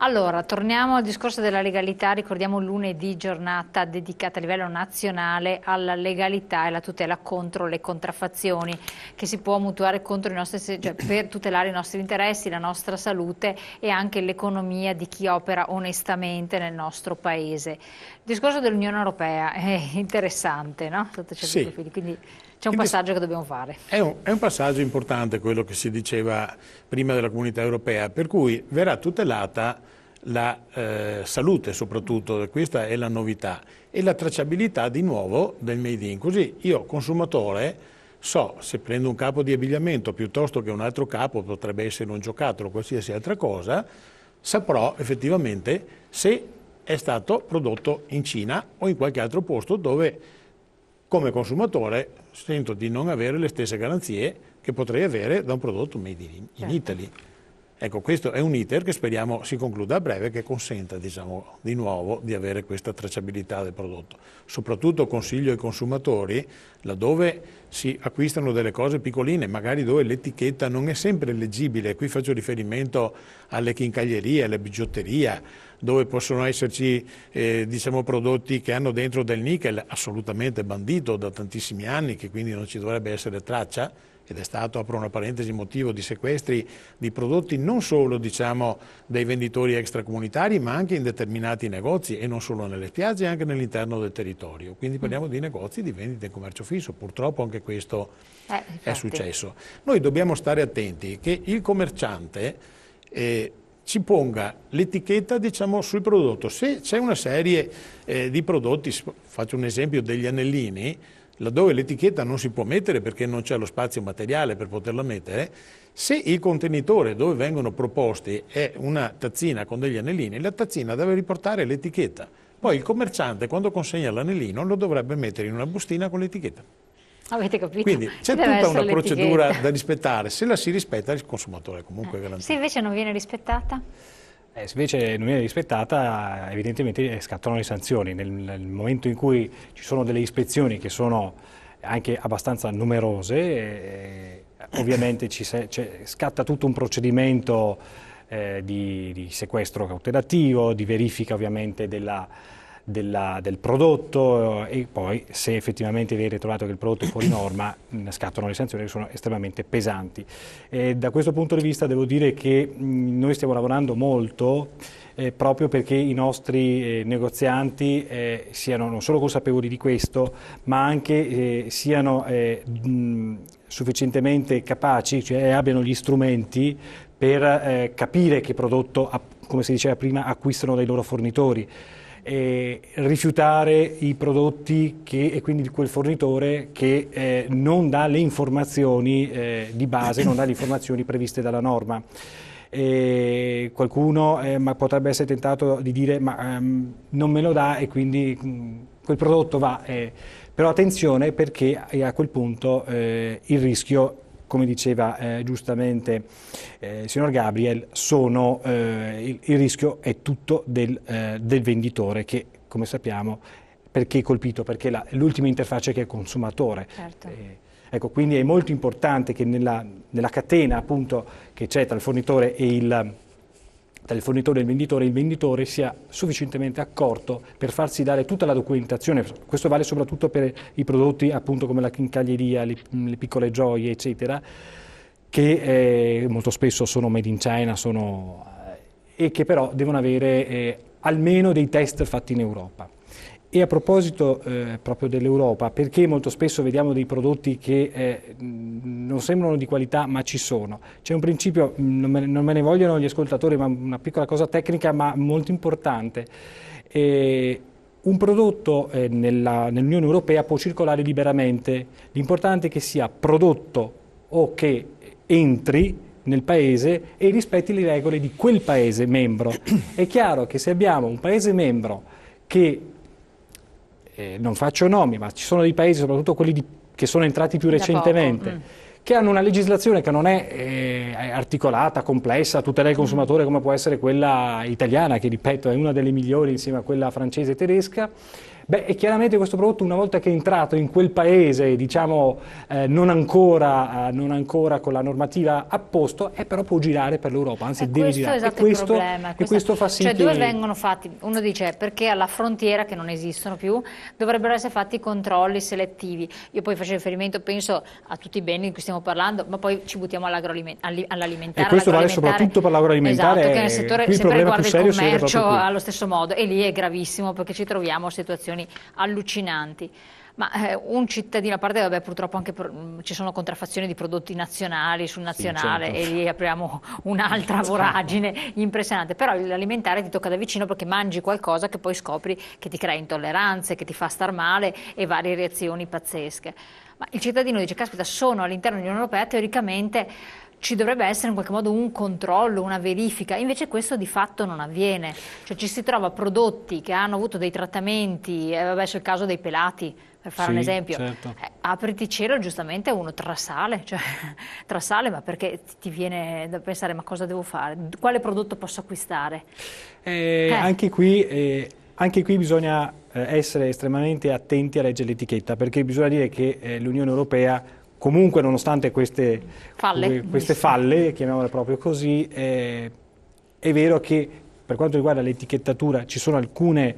Allora, torniamo al discorso della legalità, ricordiamo lunedì giornata dedicata a livello nazionale alla legalità e alla tutela contro le contraffazioni, che si può mutuare contro i nostri, cioè per tutelare i nostri interessi, la nostra salute e anche l'economia di chi opera onestamente nel nostro paese. Il discorso dell'Unione Europea è interessante, no? Sotto certi profili, quindi c'è un passaggio che dobbiamo fare. È un passaggio importante quello che si diceva prima della Comunità Europea, per cui verrà tutelata la salute soprattutto, questa è la novità, e la tracciabilità di nuovo del made in. Così io consumatore so se prendo un capo di abbigliamento piuttosto che un altro capo, potrebbe essere un giocattolo o qualsiasi altra cosa, saprò effettivamente se è stato prodotto in Cina o in qualche altro posto dove come consumatore sento di non avere le stesse garanzie che potrei avere da un prodotto made in Italy. Ecco, questo è un iter che speriamo si concluda a breve, che consenta, diciamo, di nuovo di avere questa tracciabilità del prodotto. Soprattutto consiglio ai consumatori, laddove si acquistano delle cose piccoline, magari dove l'etichetta non è sempre leggibile, qui faccio riferimento alle chincaglierie, alle bigiotterie, dove possono esserci diciamo, prodotti che hanno dentro del nickel, assolutamente bandito da tantissimi anni, che quindi non ci dovrebbe essere traccia, ed è stato, apro una parentesi, motivo di sequestri di prodotti non solo diciamo, dai venditori extracomunitari, ma anche in determinati negozi, e non solo nelle spiagge, anche all'interno del territorio. Quindi parliamo di negozi di vendita in commercio fisso, purtroppo anche questo è successo. Noi dobbiamo stare attenti che il commerciante ci ponga l'etichetta diciamo, sul prodotto. Se c'è una serie di prodotti, faccio un esempio degli anellini, laddove l'etichetta non si può mettere perché non c'è lo spazio materiale per poterla mettere, se il contenitore dove vengono proposti è una tazzina con degli anellini, la tazzina deve riportare l'etichetta. Poi il commerciante quando consegna l'anellino lo dovrebbe mettere in una bustina con l'etichetta. Avete capito? Quindi c'è tutta una procedura da rispettare, se la si rispetta il consumatore è comunque garantito. Se invece non viene rispettata? Se invece non viene rispettata, evidentemente scattano le sanzioni. Nel momento in cui ci sono delle ispezioni che sono anche abbastanza numerose, ovviamente scatta tutto un procedimento di sequestro cautelativo, di verifica ovviamente del prodotto, e poi se effettivamente viene trovato che il prodotto è fuori norma scattano le sanzioni che sono estremamente pesanti. Da questo punto di vista devo dire che noi stiamo lavorando molto proprio perché i nostri negozianti siano non solo consapevoli di questo, ma anche siano sufficientemente capaci, cioè abbiano gli strumenti per capire che prodotto, come si diceva prima, acquistano dai loro fornitori. Rifiutare i prodotti e quindi quel fornitore che non dà le informazioni di base, non dà le informazioni previste dalla norma. Qualcuno potrebbe essere tentato di dire ma non me lo dà e quindi quel prodotto va, però attenzione perché a quel punto il rischio, come diceva giustamente il signor Gabriel, il rischio è tutto del venditore che, come sappiamo, perché è colpito? Perché l'ultima interfaccia che è il consumatore. Certo. Ecco, quindi è molto importante che nella catena appunto che c'è tra il fornitore e il venditore sia sufficientemente accorto per farsi dare tutta la documentazione. Questo vale soprattutto per i prodotti appunto come la chincaglieria, le piccole gioie, eccetera, che molto spesso sono made in China e che però devono avere almeno dei test fatti in Europa. E a proposito proprio dell'Europa, perché molto spesso vediamo dei prodotti che non sembrano di qualità ma ci sono? C'è un principio, non me ne vogliono gli ascoltatori, ma una piccola cosa tecnica ma molto importante. Un prodotto nell'Unione Europea può circolare liberamente, l'importante è che sia prodotto o che entri nel paese e rispetti le regole di quel paese membro. È chiaro che se abbiamo un paese membro che non faccio nomi, ma ci sono dei paesi, soprattutto quelli che sono entrati più recentemente, che hanno una legislazione che non è articolata, complessa, tutela del consumatore come può essere quella italiana, che ripeto è una delle migliori insieme a quella francese e tedesca, Beh, e chiaramente questo prodotto, una volta che è entrato in quel paese, diciamo, non ancora con la normativa a posto, però può girare per l'Europa, anzi deve girare. Questo è esatto il problema. E questo fa sì cioè, che... dove vengono fatti? Uno dice perché alla frontiera, che non esistono più, dovrebbero essere fatti controlli selettivi. Io poi faccio riferimento, penso, a tutti i beni di cui stiamo parlando, ma poi ci buttiamo all'alimentare. E questo vale soprattutto per l'agroalimentare. Esatto, che nel settore qui il sempre problema riguarda più il serio commercio proprio qui. allo stesso modo, e lì è gravissimo perché ci troviamo a situazioni allucinanti. Ma un cittadino, a parte, vabbè, purtroppo anche ci sono contraffazioni di prodotti nazionali sul nazionale, certo. e lì apriamo un'altra voragine impressionante. Però l'alimentare ti tocca da vicino perché mangi qualcosa che poi scopri che ti crea intolleranze, che ti fa star male e varie reazioni pazzesche. Ma il cittadino dice, caspita, sono all'interno dell'Unione Europea, teoricamente ci dovrebbe essere in qualche modo un controllo, una verifica, invece questo di fatto non avviene. Cioè ci si trova prodotti che hanno avuto dei trattamenti, vabbè, c'è il caso dei pelati, per fare un esempio, certo. apriti cielo, giustamente uno trasale, ma perché ti viene da pensare, ma cosa devo fare? Quale prodotto posso acquistare? Anche qui bisogna essere estremamente attenti a leggere l'etichetta, perché bisogna dire che l'Unione Europea, comunque nonostante queste falle, chiamiamole proprio così, è vero che per quanto riguarda l'etichettatura ci sono alcuni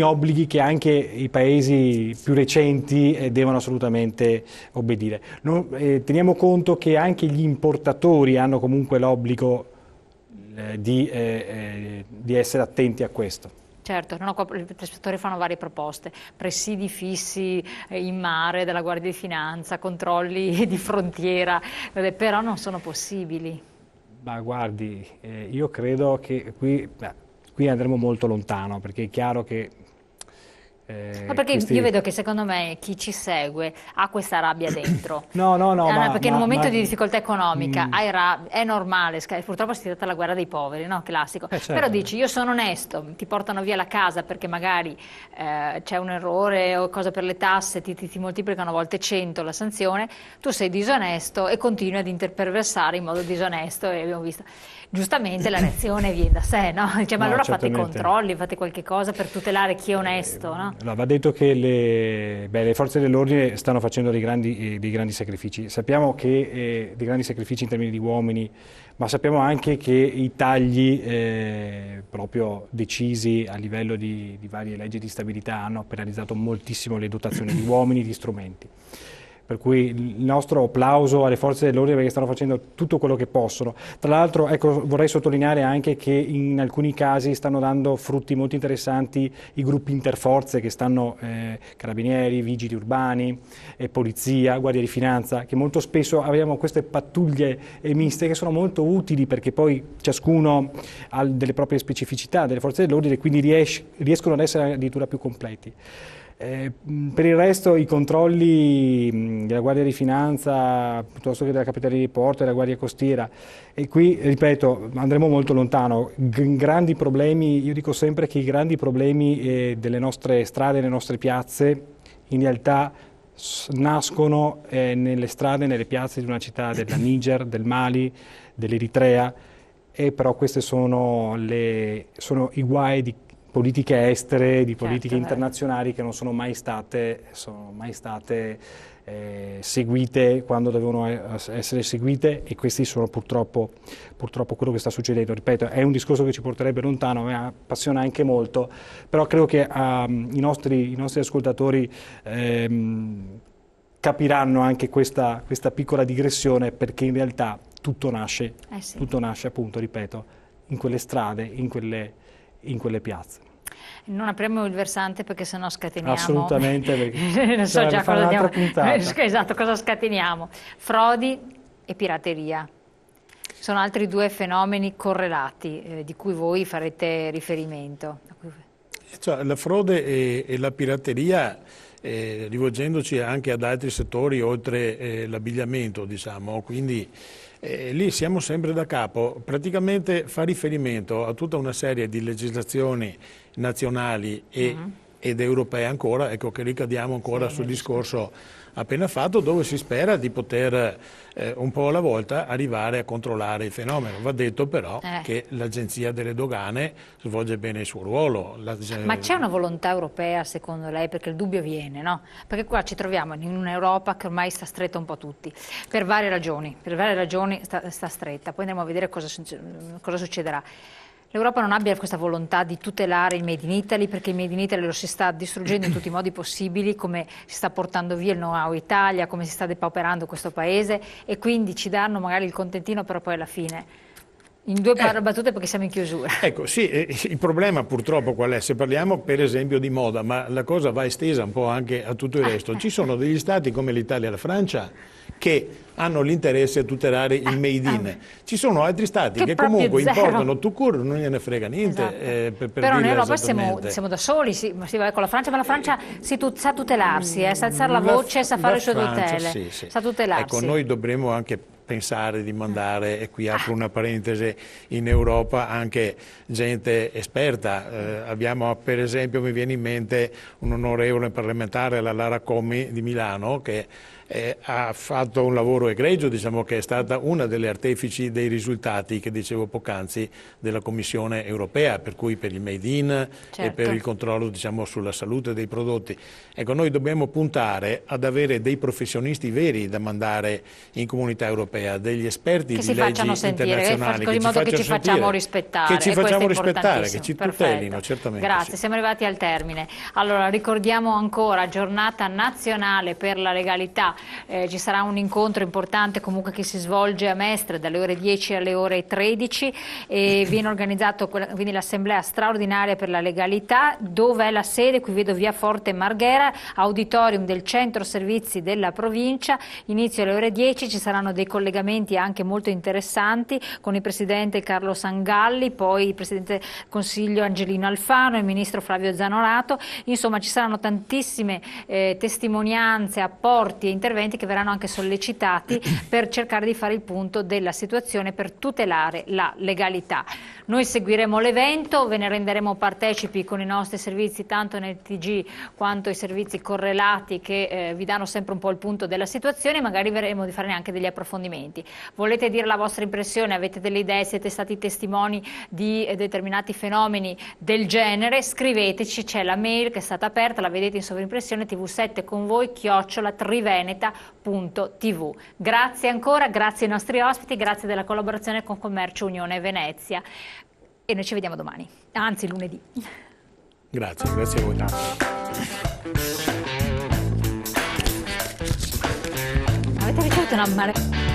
obblighi che anche i paesi più recenti devono assolutamente obbedire. Teniamo conto che anche gli importatori hanno comunque l'obbligo di essere attenti a questo. Certo, no, i ispettori fanno varie proposte, presidi fissi in mare della Guardia di Finanza, controlli di frontiera, però non sono possibili. Ma guardi, io credo che qui andremo molto lontano, perché è chiaro che... Ma perché io vedo che secondo me chi ci segue ha questa rabbia dentro. No, perché in un momento di difficoltà economica hai rabbia, è normale, purtroppo si tratta della guerra dei poveri, no? Classico. Certo. Però dici, io sono onesto, ti portano via la casa perché magari c'è un errore o cosa per le tasse, ti moltiplicano a volte 100 la sanzione, tu sei disonesto e continui ad interperversare in modo disonesto, e abbiamo visto. Giustamente la reazione viene da sé, no? Cioè, ma allora fate i controlli, fate qualche cosa per tutelare chi è onesto, no? Va detto che le forze dell'ordine stanno facendo dei grandi sacrifici. Sappiamo che dei grandi sacrifici in termini di uomini, ma sappiamo anche che i tagli proprio decisi a livello di varie leggi di stabilità hanno penalizzato moltissimo le dotazioni di uomini e di strumenti. Per cui il nostro applauso alle forze dell'ordine, perché stanno facendo tutto quello che possono. Tra l'altro, ecco, vorrei sottolineare anche che in alcuni casi stanno dando frutti molto interessanti i gruppi interforze che stanno, carabinieri, vigili urbani, polizia, guardia di finanza, che molto spesso abbiamo queste pattuglie miste che sono molto utili, perché poi ciascuno ha delle proprie specificità delle forze dell'ordine e quindi riescono ad essere addirittura più completi. Per il resto i controlli della Guardia di Finanza piuttosto che della Capitaneria di Porto e della Guardia Costiera, e qui ripeto andremo molto lontano. Grandi problemi, io dico sempre che i grandi problemi delle nostre strade, delle nostre piazze in realtà nascono nelle strade e nelle piazze di una città della Niger, del Mali, dell'Eritrea, e però questi sono i guai di politiche estere, di politiche internazionali che non sono mai state seguite quando devono essere seguite, e questi sono purtroppo quello che sta succedendo. Ripeto, è un discorso che ci porterebbe lontano, mi appassiona anche molto, però credo che i nostri ascoltatori capiranno anche questa piccola digressione, perché in realtà tutto nasce appunto, ripeto, in quelle strade, in quelle piazze. Non apriamo il versante perché sennò scateniamo. Assolutamente, perché non so già cosa andiamo. Esatto, cosa scateniamo. Frodi e pirateria. Sono altri due fenomeni correlati di cui voi farete riferimento. Cioè, la frode e la pirateria, rivolgendoci anche ad altri settori oltre l'abbigliamento, diciamo, quindi lì siamo sempre da capo. Praticamente fa riferimento a tutta una serie di legislazioni nazionali ed europee ancora, ecco che ricadiamo ancora sul discorso appena fatto, dove si spera di poter un po' alla volta arrivare a controllare il fenomeno. Va detto però che l'Agenzia delle Dogane svolge bene il suo ruolo. Ma c'è una volontà europea secondo lei? Perché il dubbio viene, no? Perché qua ci troviamo in un'Europa che ormai sta stretta un po' tutti, per varie ragioni sta stretta, poi andremo a vedere cosa succederà. L'Europa non abbia questa volontà di tutelare il Made in Italy, perché il Made in Italy lo si sta distruggendo in tutti i modi possibili, come si sta portando via il know-how Italia, come si sta depauperando questo paese, e quindi ci danno magari il contentino, però poi alla fine in due battute, perché siamo in chiusura. Ecco, sì, il problema purtroppo qual è? Se parliamo per esempio di moda, ma la cosa va estesa un po' anche a tutto il resto, ci sono degli stati come l'Italia e la Francia che hanno l'interesse a tutelare il made in. Ci sono altri stati che comunque importano tout court, non gliene frega niente. Esatto. Però in Europa siamo da soli, va con la Francia, ma la Francia sa tutelarsi, sa alzare la voce, sa fare le sue tutele, sa tutelarsi. Ecco, noi dovremmo anche pensare di mandare, e qui apro una parentesi, in Europa anche gente esperta. Abbiamo per esempio, mi viene in mente un onorevole parlamentare, la Lara Commi di Milano, che ha fatto un lavoro egregio, diciamo che è stata una delle artefici dei risultati che dicevo poc'anzi della Commissione europea, per cui per il Made in e per il controllo, diciamo, sulla salute dei prodotti. Ecco, noi dobbiamo puntare ad avere dei professionisti veri da mandare in Comunità Europea, degli esperti che di leggi internazionali, in modo che ci facciamo rispettare, che ci tutelino, certamente. Grazie, siamo arrivati al termine. Allora, ricordiamo ancora giornata nazionale per la legalità. Ci sarà un incontro importante comunque che si svolge a Mestre dalle ore 10 alle ore 13 e viene organizzato quindi l'assemblea straordinaria per la legalità. Dove è la sede? Qui vedo via Forte Marghera, auditorium del centro servizi della provincia, inizio alle ore 10, ci saranno dei collegamenti anche molto interessanti con il presidente Carlo Sangalli, poi il presidente Consiglio Angelino Alfano, il ministro Flavio Zanonato. Insomma, ci saranno tantissime testimonianze, apporti e interventi che verranno anche sollecitati per cercare di fare il punto della situazione, per tutelare la legalità. Noi seguiremo l'evento, ve ne renderemo partecipi con i nostri servizi, tanto nel TG quanto i servizi correlati che vi danno sempre un po' il punto della situazione, magari vedremo di fare anche degli approfondimenti. Volete dire la vostra impressione, avete delle idee, siete stati testimoni di determinati fenomeni del genere, scriveteci, c'è la mail che è stata aperta, la vedete in sovrimpressione, TV7 con voi, @triveneta.tv. Grazie ancora, grazie ai nostri ospiti, grazie della collaborazione con Commercio Unione Venezia e noi ci vediamo domani, anzi lunedì. Grazie a voi. Avete ricevuto una mare...